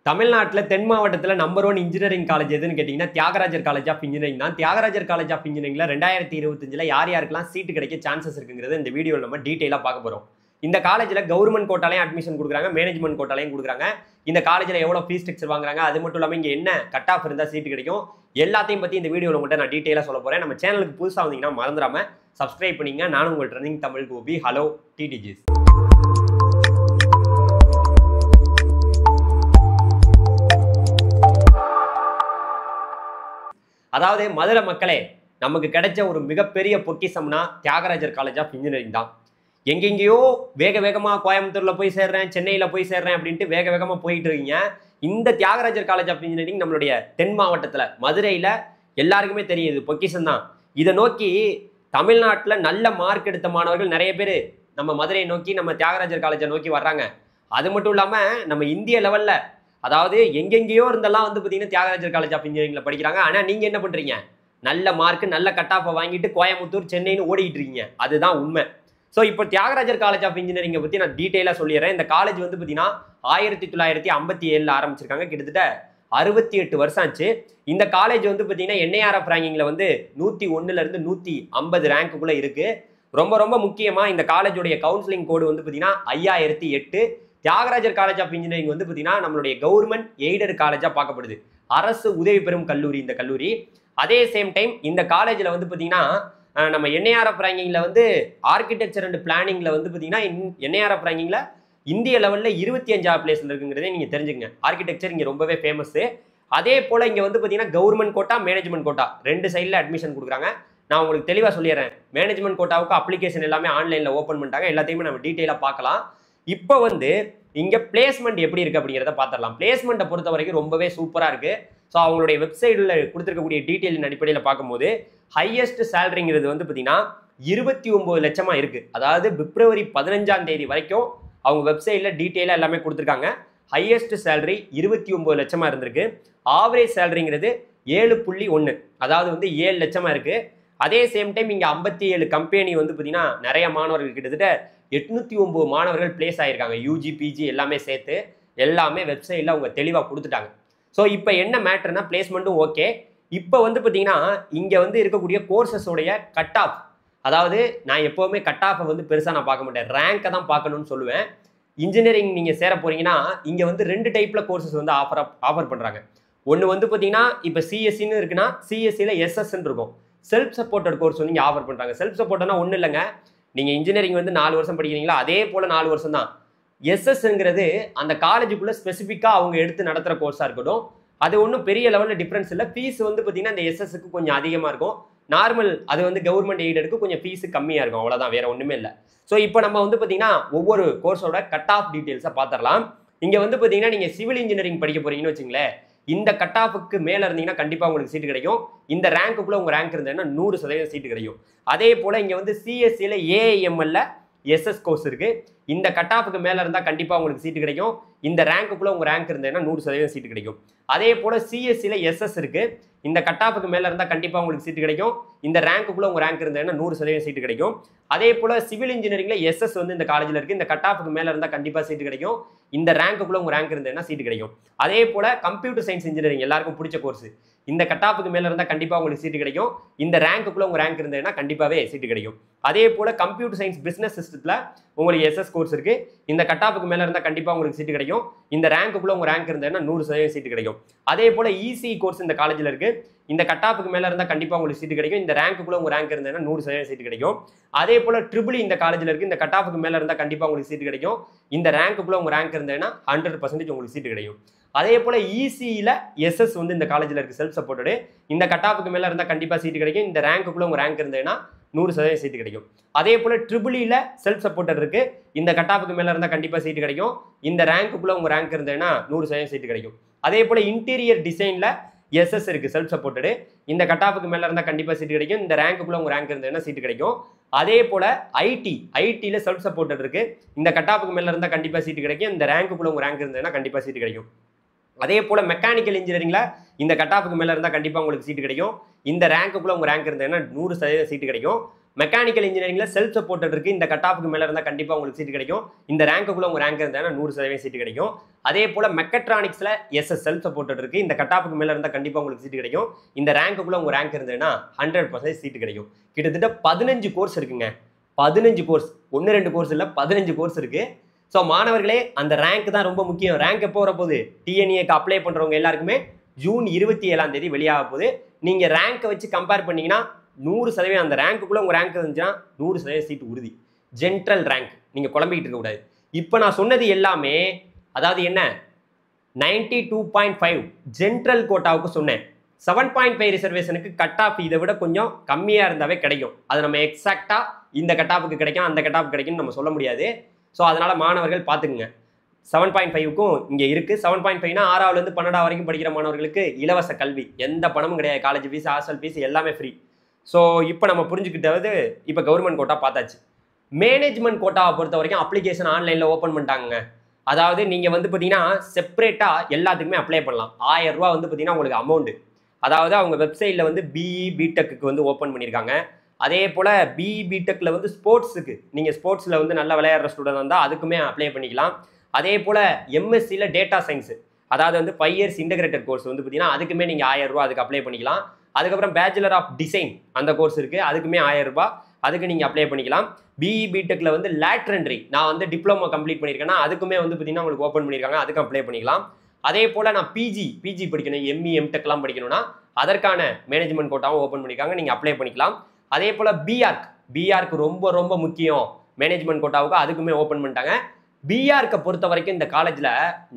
தமிழ்நாட்டில் தென் மாவட்டத்தில் number 1 engineering college எதுன்னு கேட்டிங்கன்னா தியாகராஜர் காலேஜ் ஆஃப் இன்ஜினியரிங் தான். தியாகராஜர் காலேஜ் ஆஃப் இன்ஜினியரிங்ல 2025 யார் யாருக்கெல்லாம் சீட்டு கிடைக்க சான்சஸ் இருக்குங்கிறது இந்த வீடியோவில் நம்ம டீட்டெயிலாக பார்க்க போகிறோம். இந்த காலேஜில் கவர்மெண்ட் கோட்டாலையும் அட்மிஷன் கொடுக்குறாங்க, மேனேஜ்மெண்ட் கோட்டாலையும் கொடுக்குறாங்க. இந்த காலேஜில் எவ்வளோ ஃபீஸ் ஸ்ட்ரக்சர் வாங்குறாங்க, அது மட்டும் இல்லாமல் இங்கே என்ன கட் ஆஃப் இருந்தால் சீட்டு கிடைக்கும், எல்லாத்தையும் பற்றி இந்த வீடியோவில் உங்கள்கிட்ட நான் டீட்டெயிலாக சொல்ல போகிறேன். நம்ம சேனலுக்கு புதுசாக வந்தீங்கன்னா மறந்துடாமல் சப்ஸ்கிரைப் பண்ணிங்க. நானும் உங்கள் ட்ரெண்டிங் தமிழ் கோபி. ஹலோ டிடிஜிஸ். அதாவது மதுரை மக்களே, நமக்கு கிடைச்ச ஒரு மிகப்பெரிய பொக்கிஷம்னா தியாகராஜர் காலேஜ் ஆஃப் இன்ஜினியரிங் தான். எங்கெங்கேயோ வேகமாக கோயம்புத்தூரில் போய் சேர்றேன், சென்னையில் போய் சேர்றேன் அப்படின்ட்டு வேகமாக போயிட்டு இருக்கீங்க. இந்த தியாகராஜர் காலேஜ் ஆஃப் இன்ஜினியரிங் நம்மளுடைய தென் மாவட்டத்தில் மதுரையில் எல்லாருக்குமே தெரியுது, பொக்கிஷம் தான். இதை நோக்கி தமிழ்நாட்டில் நல்ல மார்க் எடுத்த மாணவர்கள் நிறைய பேர் நம்ம மதுரையை நோக்கி, நம்ம தியாகராஜர் காலேஜை நோக்கி வர்றாங்க. அது மட்டும் இல்லாமல் நம்ம இந்திய லெவலில், அதாவது எங்கெங்கேயோ இருந்தெல்லாம் வந்து பார்த்தீங்கன்னா தியாகராஜர் காலேஜ் ஆஃப் இன்ஜினியரிங்கில் படிக்கிறாங்க. ஆனால் நீங்கள் என்ன பண்ணுறீங்க, நல்ல மார்க் நல்ல கட் ஆஃபை வாங்கிட்டு கோயம்புத்தூர் சென்னைன்னு ஓடிக்கிட்டு இருக்கீங்க. அதுதான் உண்மை. ஸோ இப்போ தியாகராஜர் காலேஜ் ஆஃப் இன்ஜினியரிங்கை பற்றி நான் டீட்டெயிலாக சொல்லிடுறேன். இந்த காலேஜ் வந்து பார்த்தீங்கன்னா 1957 ஆரம்பிச்சிருக்காங்க. கிட்டத்தட்ட 68 வருஷம் ஆச்சு. இந்த காலேஜ் வந்து பார்த்தீங்கன்னா NIRF ரேங்கிங்கில் வந்து 101 150 ரேங்க்குள்ளே இருக்குது. ரொம்ப ரொம்ப முக்கியமாக இந்த காலேஜுடைய கவுன்சிலிங் கோடு வந்து பார்த்தீங்கன்னா 5008. தியாகராஜர் காலேஜ் ஆஃப் இன்ஜினியரிங் வந்து பார்த்தீங்கன்னா நம்மளுடைய கவர்மெண்ட் எய்டட் காலேஜாக பார்க்கப்படுது. அரசு உதவி பெறும் கல்லூரி இந்த கல்லூரி. அதே சேம் டைம் இந்த காலேஜில் வந்து பார்த்தீங்கன்னா நம்ம NIRF ரேங்கிங்கில் வந்து ஆர்கிடெக்சர் அண்ட் பிளானிங்கில் வந்து பார்த்தீங்கன்னா NIRF ரேங்கிங்கில் இந்திய லெவலில் 25ஆவது பிளேஸில் இருக்குங்கிறதே நீங்கள் தெரிஞ்சுங்க. ஆர்கிடெக்சர் இங்கே ரொம்பவே ஃபேமஸ்ஸு. அதே போல் இங்கே வந்து பார்த்தீங்கன்னா கவர்மெண்ட் கோட்டா, மேனேஜ்மெண்ட் கோட்டா ரெண்டு சைடில் அட்மிஷன் கொடுக்குறாங்க. நான் உங்களுக்கு தெளிவாக சொல்லிடுறேன். மேனேஜ்மெண்ட் கோட்டாவுக்கு அப்ளிகேஷன் எல்லாமே ஆன்லைனில் ஓப்பன் பண்ணிட்டாங்க. எல்லாத்தையுமே நம்ம டீட்டெயிலாக பார்க்கலாம். இப்போ வந்து இங்கே பிளேஸ்மெண்ட் எப்படி இருக்குது அப்படிங்கிறத பார்த்துடலாம். பிளேஸ்மெண்ட்டை பொறுத்த வரைக்கும் ரொம்பவே சூப்பராக இருக்குது. ஸோ அவங்களுடைய வெப்சைட்டில் கொடுத்துருக்கக்கூடிய டீட்டெயிலின் அடிப்படையில் பார்க்கும்போது ஹையஸ்ட் சேலரிங்கிறது வந்து பார்த்தீங்கன்னா 29 லட்சமாக இருக்குது. அதாவது பிப்ரவரி 15ஆம் தேதி வரைக்கும் அவங்க வெப்சைட்டில் டீட்டெயிலாக எல்லாமே கொடுத்துருக்காங்க. ஹையஸ்ட் சேலரி 29 லட்சமாக இருந்திருக்கு. ஆவரேஜ் சேலரிங்கிறது 7.1, அதாவது வந்து 7 லட்சமாக இருக்குது. அதே சேம் டைம் இங்கே 57 கம்பெனி வந்து பார்த்தீங்கன்னா நிறைய மாணவர்கள் கிட்டத்தட்ட 809 மாணவர்கள் பிளேஸ் ஆகியிருக்காங்க. யூஜி பிஜி எல்லாமே சேர்த்து எல்லாமே வெப்சைட்டில் அவங்க தெளிவாக கொடுத்துட்டாங்க. ஸோ இப்போ என்ன மேட்டர்னா பிளேஸ்மெண்ட்டும் ஓகே. இப்போ வந்து பார்த்தீங்கன்னா இங்கே வந்து இருக்கக்கூடிய கோர்சஸோடைய கட் ஆஃப், அதாவது நான் எப்போவுமே கட் ஆஃபை வந்து பெருசாக நான் பார்க்க மாட்டேன், ரேங்கை தான் பார்க்கணும்னு சொல்லுவேன். இன்ஜினியரிங் நீங்கள் சேர போகிறீங்கன்னா இங்கே வந்து 2 டைப்பில் கோர்சஸ் வந்து ஆஃபர் பண்ணுறாங்க. ஒன்று வந்து பார்த்தீங்கன்னா இப்போ சிஎஸ்சின்னு இருக்குன்னா சிஎஸ்சியில் எஸ்எஸ்ன்னு இருக்கும். செல்ஃப் சப்போர்ட்டட் கோர்ஸ் வந்து இங்கே ஆஃபர் பண்ணுறாங்க. செல்ஃப் சப்போர்ட்னா ஒன்றும் இல்லைங்க, நீங்கள் இன்ஜினியரிங் வந்து 4 வருஷம் படிக்கிறீங்களா, அதே போல் 4 வருஷம் தான். எஸ்எஸ்ங்கிறது அந்த காலேஜுக்குள்ளே ஸ்பெசிஃபிக்காக அவங்க எடுத்து நடத்துகிற கோர்ஸாக இருக்கட்டும். அது ஒன்றும் பெரிய லெவலில் டிஃப்ரென்ஸ் இல்லை. ஃபீஸ் வந்து பார்த்தீங்கன்னா இந்த எஸ்எஸ்க்கு கொஞ்சம் அதிகமாக இருக்கும். நார்மல் அது வந்து கவர்மெண்ட் எய்டடுக்கு கொஞ்சம் ஃபீஸு கம்மியாக இருக்கும், அவ்வளோதான், வேறு ஒன்றுமே இல்லை. ஸோ இப்போ நம்ம வந்து பார்த்தீங்கன்னா ஒவ்வொரு கோர்ஸோட கட் ஆஃப் டீட்டெயில்ஸை பார்த்துடலாம். இங்கே வந்து பார்த்தீங்கன்னா நீங்கள் சிவில் இன்ஜினியரிங் படிக்க போகிறீங்கன்னு வச்சுங்களேன், இந்த கட் ஆஃபுக்கு மேலே இருந்தீங்கன்னா கண்டிப்பாக உங்களுக்கு சீட்டு கிடைக்கும். இந்த ரேங்க்குள்ளே உங்கள் ரேங்க் இருந்ததுன்னா 100% சீட்டு கிடைக்கும். அதே போல் இங்கே வந்து சிஎஸ்சியில் ஏஐஎம்எல்ல எஸ்எஸ் கோர்ஸ் இருக்குது. இந்த கட் ஆஃபுக்கு மேலே இருந்தால் கண்டிப்பாக உங்களுக்கு சீட்டு கிடைக்கும். இந்த ரேங்க்குள்ளே உங்கள் ரேங்க் இருந்ததுன்னா 100% சீட்டு கிடைக்கும். அதே போல் சிஎஸ்சியில் எஸ்எஸ் இருக்குது. இந்த கட் ஆஃபுக்கு மேலே இருந்தால் கண்டிப்பாக உங்களுக்கு சீட்டு கிடைக்கும். இந்த ரேங்க்குள்ளே உங்கள் ரேங்க் இருந்ததுன்னா 100% சீட்டு கிடைக்கும். அதே போல் சிவில் இன்ஜினியரிங்கில் எஸ்எஸ் வந்து இந்த காலேஜில் இருக்குது. இந்த கட் ஆஃபுக்கு மேலே இருந்தால் கண்டிப்பாக சீட்டு கிடைக்கும். இந்த ரேங்க்குள்ளே உங்கள் ரேங்க் இருந்ததுன்னா சீட்டு கிடைக்கும். அதே போல் கம்ப்யூட்டர் சயின்ஸ் இன்ஜினியரிங் எல்லாருக்கும் பிடிச்ச கோர்ஸ். இந்த கட் ஆஃபுக்கு மேலே இருந்தால் கண்டிப்பாக உங்களுக்கு சீட்டு கிடைக்கும். இந்த ரேங்க்குள்ளே உங்கள் ரேங்க் இருந்ததுன்னா கண்டிப்பாகவே சீட்டு கிடைக்கும். அதே போல் கம்ப்யூட்டர் சயின்ஸ் பிஸ்னஸ் சிஸ்டத்தில் உங்களுக்கு எஸ்எஸ் கோர்ஸ் இருக்குது. இந்த கட் ஆஃபுக்கு மேலே இருந்தால் கண்டிப்பாக உங்களுக்கு சீட்டு கிடைக்கும். இந்த ரேங்க்குள்ளே உங்கள் ரேங்க் இருந்ததுன்னா 100% சீட்டு கிடைக்கும். அதே போல் இசி கோர்ஸ் இந்த காலேஜில் இருக்குது. இந்த கட் ஆஃபுக்கு மேலே இருந்தால் கண்டிப்பாக உங்களுக்கு சீட்டு கிடைக்கும். இந்த ரேங்க்குள்ளே உங்கள் ரேங்க் இருந்ததுன்னா 100% சீட்டு கிடைக்கும். அதே போல் ட்ரிபிள் இந்த காலேஜில் இருக்குது. இந்த கட் ஆஃபுக்கு மேலே இருந்தால் கண்டிப்பாக உங்களுக்கு சீட்டு கிடைக்கும். இந்த ரேங்க்குள்ளே உங்கள் ரேங்க் இருந்ததுன்னா 100% உங்களுக்கு சீட்டு கிடைக்கும். அதே போல் இசியில் எஸ்எஸ் வந்து இந்த காலேஜில் இருக்குது, செல்ஃப் சப்போர்ட்டடு. இந்த கட் ஆஃபுக்கு மேலே இருந்தால் கண்டிப்பாக சீட்டு கிடைக்கும். இந்த ரேங்க்குள்ளே உங்கள் ரேங்க் இருந்ததுன்னா 100% சீட்டு கிடைக்கும். அதே போல் ட்ரிபிளியில் செல்ஃப் சப்போர்ட்டட் இருக்குது. இந்த கட் ஆஃபுக்கு மேலே இருந்தால் கண்டிப்பாக சீட்டு கிடைக்கும். இந்த ரேங்க்குள்ளே உங்கள் ரேங்க் இருந்ததுன்னா 100% சீட்டு கிடைக்கும். அதே போல் இன்டீரியர் டிசைனில் எஸ்எஸ் இருக்குது, செல்ஃப் சப்போர்ட்டடு. இந்த கட் ஆஃபுக்கு மேலே இருந்தால் கண்டிப்பாக சீட்டு கிடைக்கும். இந்த ரேங்க்குள்ளே உங்கள் ரேங்க் இருந்ததுன்னா சீட்டு கிடைக்கும். அதே போல் ஐடியில் செல்ஃப் சப்போர்ட்டட் இருக்குது. இந்த கட் ஆஃபுக்கு மேலே இருந்தால் கண்டிப்பாக சீட்டு கிடைக்கும். இந்த ரேங்க்குள்ளே உங்கள் ரேங்க் இருந்ததுன்னா கண்டிப்பாக சீட்டு கிடைக்கும். அதே போல் மெக்கானிக்கல் இன்ஜினியரிங்கில் இந்த கட் ஆஃபுக்கு மேலே இருந்தால் கண்டிப்பாக உங்களுக்கு சீட்டு கிடைக்கும். இந்த ரேங்க்குள்ளே உங்கள் ரேங்க் இருந்ததுன்னா 100% சீட்டு கிடைக்கும். மெக்கானிக்கல் இன்ஜினியரிங்ல செல்ஃப் சப்போர்ட்டட் இருக்கு. இந்த கட் ஆஃப்க்கு மேல இருந்தால் கண்டிப்பாக உங்களுக்கு சீட் கிடைக்கும். இந்த ரேங்க்குள்ள உங்க ரேங்க் இருந்தால் 100% சீட் கிடைக்கும். அதே போல மெக்கட்ரானிக்ஸ்ல செல்ஃப் சப்போர்ட்டட் இருக்கு. இந்த கட் ஆஃப்க்கு மேல இருந்தால் கண்டிப்பாக உங்களுக்கு சீட் கிடைக்கும். இந்த ரேங்க்குள்ள உங்க ரேங்க் இருந்ததுன்னா 100% சீட் கிடைக்கும். கிட்டத்தட்ட 15 கோர்ஸ் இருக்குங்க. 15 கோர்ஸ், 1-2 கோர்ஸ் இல்ல, 15 கோர்ஸ் இருக்கு. ஸோ மாணவர்களே, அந்த ரேங்க் தான் ரொம்ப முக்கியம். ரேங்க் எப்போ வரப்போகுது? டிஎன்ஏக்கு அப்ளை பண்றவங்க எல்லாருக்குமே ஜூன் 27ஆம் தேதி வெளியாக போகுது. நீங்க ரேங்கை வச்சு கம்பேர் பண்ணீங்கன்னா 100% அந்த ரேங்க்குள்ள உங்க ரேங்க் இருந்துச்சுன்னா 100% சீட் உறுதி. ஜென்ரல் ரேங்க், நீங்க குழம்பிக்கிட்டு இருக்க கூடாது. இப்போ நான் சொன்னது எல்லாமே அதாவது என்ன 92.5 ஜென்ரல் கோட்டாவுக்கு சொன்னேன். 7.5 ரிசர்வேஷனுக்கு கட் ஆஃப் இதை விட கொஞ்சம் கம்மியாக இருந்தாவே கிடைக்கும். அது நம்ம எக்ஸாக்டா இந்த கட் ஆஃபுக்கு கிடைக்கும், அந்த கட் ஆஃப் கிடைக்கும்னு நம்ம சொல்ல முடியாது. ஸோ அதனால மாணவர்கள் பார்த்துக்குங்க. 7.5க்கும் இங்கே இருக்குது. 7.5னா 6ஆவதுலேருந்து 12ஆவது வரைக்கும் படிக்கிற மாணவர்களுக்கு இலவச கல்வி, எந்த பணமும் கிடையாது. காலேஜ் ஃபீஸ், ஹாஸ்டல் ஃபீஸ் எல்லாமே ஃப்ரீ. ஸோ இப்போ நம்ம புரிஞ்சுக்கிட்டது, இப்போ கவர்மெண்ட் கோட்டா பார்த்தாச்சு. மேனேஜ்மெண்ட் கோட்டாவை பொறுத்த வரைக்கும் அப்ளிகேஷன் ஆன்லைனில் ஓப்பன் பண்ணிட்டாங்க. அதாவது நீங்கள் வந்து பார்த்தீங்கன்னா செப்பரேட்டாக எல்லாத்துக்குமே அப்ளை பண்ணலாம். 1000 ரூபா வந்து பார்த்தீங்கன்னா உங்களுக்கு அமௌண்ட்டு. அதாவது அவங்க வெப்சைட்டில் வந்து பிஇ பிடெக்கு வந்து ஓப்பன் பண்ணியிருக்காங்க. அதே போல் பிஇ பிடெக்கில் வந்து ஸ்போர்ட்ஸுக்கு, நீங்கள் ஸ்போர்ட்ஸில் வந்து நல்லா விளையாடுற ஸ்டூடெண்ட் வந்தால் அதுக்குமே அப்ளை பண்ணிக்கலாம். அதே போல் எம்எஸ்சியில் டேட்டா சயின்ஸு, அதாவது வந்து 5 இயர்ஸ் இன்டகிரேட்டட் கோர்ஸ் வந்து பார்த்தீங்கன்னா அதுக்குமே நீங்கள் 1000 ரூபா அதுக்கு அப்ளை பண்ணிக்கலாம். அதுக்கப்புறம் பேச்சுலர் ஆஃப் டிசைன் அந்த கோர்ஸ் இருக்குது, அதுக்குமே 1000 ரூபா, அதுக்கு நீங்கள் அப்ளை பண்ணிக்கலாம். பிஇ பிடெக்கில் வந்து லேட்ரன்ட்ரி, நான் வந்து டிப்ளமோ கம்ப்ளீட் பண்ணியிருக்கேன்னா அதுக்குமே வந்து பார்த்தீங்கன்னா உங்களுக்கு ஓப்பன் பண்ணியிருக்காங்க, அதுக்கு அப்ளை பண்ணிக்கலாம். அதே போல் நான் பிஜி படிக்கணும், எம்இ எம்டெக்லாம் படிக்கணும்னா அதற்கான மேனேஜ்மெண்ட் கோட்டாவும் ஓப்பன் பண்ணியிருக்காங்க, நீங்கள் அப்ளை பண்ணிக்கலாம். அதே போல் பிஆர்க் ரொம்ப ரொம்ப முக்கியம் மேனேஜ்மெண்ட் கோட்டாவுக்கு, அதுக்குமே ஓப்பன் பண்ணிட்டாங்க. பிஆர்க்கை பொறுத்த வரைக்கும் இந்த காலேஜில்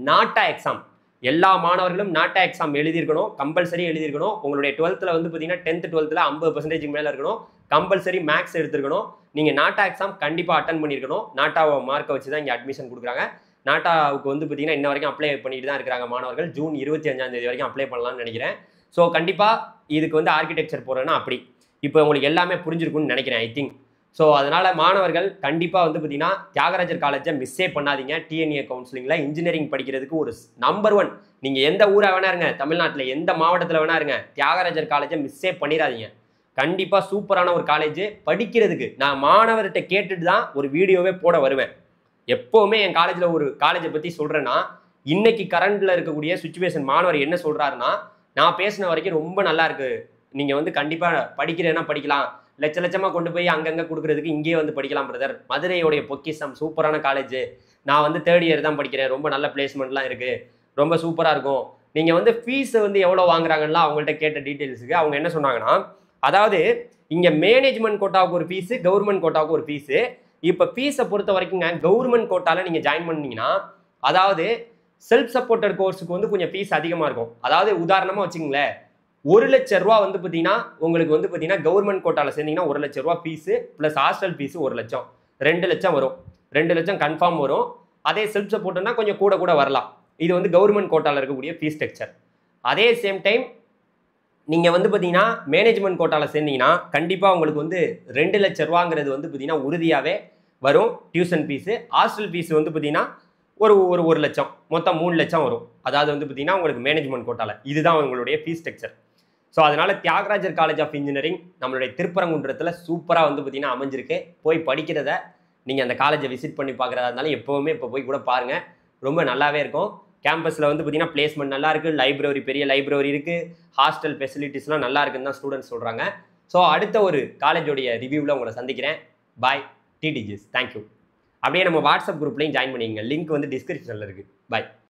நாட்டா எக்ஸாம், எல்லா மாணவர்களும் நாட்டா எக்ஸாம் எழுதியிருக்கணும், கம்பல்சரி எழுதியிருக்கணும். உங்களுடைய 12th வந்து பார்த்தீங்கன்னா 10th 12th 50% மேலே இருக்கணும். கம்பல்சரி மேக்ஸ் எடுத்துருக்கணும். நீங்கள் நாட்டா எக்ஸாம் கண்டிப்பாக அட்டன் பண்ணியிருக்கணும். நாட்டாவை மார்க்கை வச்சு தான் இங்கே அட்மிஷன் கொடுக்குறாங்க. நாட்டாவுக்கு வந்து பார்த்தீங்கன்னா இன்ன வரைக்கும் அப்ளை பண்ணிட்டு தான் இருக்கிறாங்க மாணவர்கள். ஜூன் 25ஆம் தேதி வரைக்கும் அப்ளை பண்ணலாம்னு நினைக்கிறேன். ஸோ கண்டிப்பாக இதுக்கு வந்து ஆர்கிடெக்சர் போகிறேன்னா அப்படி இப்போ உங்களுக்கு எல்லாமே புரிஞ்சிருக்கும்னு நினைக்கிறேன், ஐ திங்க். ஸோ அதனால் மாணவர்கள் கண்டிப்பாக வந்து பார்த்தீங்கன்னா தியாகராஜர் காலேஜை மிஸ்ஸே பண்ணாதீங்க. டிஎன்ஏ கவுன்சிலிங்கில் இன்ஜினியரிங் படிக்கிறதுக்கு ஒரு நம்பர் 1. நீங்கள் எந்த ஊராக வேணா இருங்க, தமிழ்நாட்டில் எந்த மாவட்டத்தில் வேணா இருங்க, தியாகராஜர் காலேஜை மிஸ்ஸே பண்ணிடாதீங்க. கண்டிப்பாக சூப்பரான ஒரு காலேஜ் படிக்கிறதுக்கு. நான் மாணவர்கிட்ட கேட்டுட்டு தான் ஒரு வீடியோவே போட வருவேன். எப்போவுமே என் காலேஜில் ஒரு காலேஜை பற்றி சொல்கிறேன்னா, இன்னைக்கு கரண்டில் இருக்கக்கூடிய சுச்சுவேஷன் மாணவர் என்ன சொல்கிறாருன்னா, நான் பேசின வரைக்கும் ரொம்ப நல்லா இருக்கு, நீங்கள் வந்து கண்டிப்பாக படிக்கிறேன்னா படிக்கலாம், லட்சமாக கொண்டு போய் அங்கங்கே கொடுக்குறதுக்கு இங்கேயே வந்து படிக்கலாம் பிரதர், மதுரையோடைய பொக்கிஷம் சூப்பரான காலேஜ், நான் வந்து 3rd இயர் தான் படிக்கிறேன், ரொம்ப நல்ல பிளேஸ்மெண்ட்லாம் இருக்குது, ரொம்ப சூப்பராக இருக்கும். நீங்கள் வந்து ஃபீஸ் வந்து எவ்வளோ வாங்குறாங்கன்னா அவங்கள்ட்ட கேட்ட டீட்டெயில்ஸுக்கு அவங்க என்ன சொன்னாங்கன்னா, அதாவது இங்கே மேனேஜ்மெண்ட் கோட்டாவுக்கு ஒரு ஃபீஸு, கவர்மெண்ட் கோட்டாவுக்கு ஒரு ஃபீஸு. இப்போ ஃபீஸை பொறுத்த வரைக்குங்க கவர்மெண்ட் கோட்டாவில் நீங்கள் ஜாயின் பண்ணீங்கன்னா, அதாவது செல்ஃப் சப்போர்ட்டட் கோர்ஸுக்கு வந்து கொஞ்சம் ஃபீஸ் அதிகமாக இருக்கும். அதாவது உதாரணமாக வச்சுங்களேன், 1 லட்சம் ரூபா வந்து பார்த்தீங்கன்னா உங்களுக்கு வந்து பார்த்தீங்கன்னா கவர்மெண்ட் கோட்டாவில் சேர்ந்தீங்கன்னா 1 லட்சம் ரூபா ஃபீஸு ப்ளஸ் ஹாஸ்டல் ஃபீஸு 1 லட்சம், 2 லட்சம் வரும். 2 லட்சம் கன்ஃபார்ம் வரும். அதே செல்ஃப் சப்போர்ட்னா கொஞ்சம் கூட வரலாம். இது வந்து கவர்மெண்ட் கோட்டாவில் இருக்கக்கூடிய ஃபீஸ் ஸ்ட்ரக்சர். அதே சேம் டைம் நீங்கள் வந்து பார்த்தீங்கன்னா மேனேஜ்மெண்ட் கோட்டாவில் சேர்ந்தீங்கன்னா கண்டிப்பாக உங்களுக்கு வந்து 2 லட்சம் ரூபாங்கிறது வந்து பார்த்தீங்கன்னா உறுதியாகவே வரும். டியூஷன் ஃபீஸு, ஹாஸ்டல் ஃபீஸ் வந்து பார்த்தீங்கன்னா ஒரு லட்சம், மொத்தம் 3 லட்சம் வரும். அதாவது வந்து பார்த்தீங்கன்னா உங்களுக்கு மேனேஜ்மெண்ட் கோட்டாவில் இதுதான் உங்களுடைய ஃபீஸ் ஸ்ட்ரக்சர். ஸோ அதனால் தியாகராஜர் காலேஜ் ஆஃப் இன்ஜினியரிங் நம்மளுடைய திருப்பரங்குன்றத்தில் சூப்பராக வந்து பார்த்தீங்கன்னா அமைஞ்சிருக்கு. போய் படிக்கிறத நீங்கள் அந்த காலேஜை விசிட் பண்ணி பார்க்குறதா இருந்தாலும் எப்போவுமே இப்போ போய் கூட பாருங்கள், ரொம்ப நல்லாவே இருக்கும். கேம்பஸில் வந்து பார்த்தீங்கன்னா பிளேஸ்மெண்ட் நல்லா இருக்குது, லைப்ரரி பெரிய லைப்ரரி இருக்குது, ஹாஸ்டல் ஃபெசிலிட்டிஸ்லாம் நல்லா இருக்குன்னு தான் ஸ்டூடெண்ட்ஸ் சொல்கிறாங்க. ஸோ அடுத்த ஒரு காலேஜோடைய ரிவ்யூவில் உங்களை சந்திக்கிறேன். பாய் டிடிஜிஸ், தேங்க்யூ. அப்படியே நம்ம வாட்ஸ்அப் குரூப்லையும் ஜாயின் பண்ணிக்கங்க, லிங்க் வந்து டிஸ்கிரிப்ஷனில் இருக்குது. பாய்.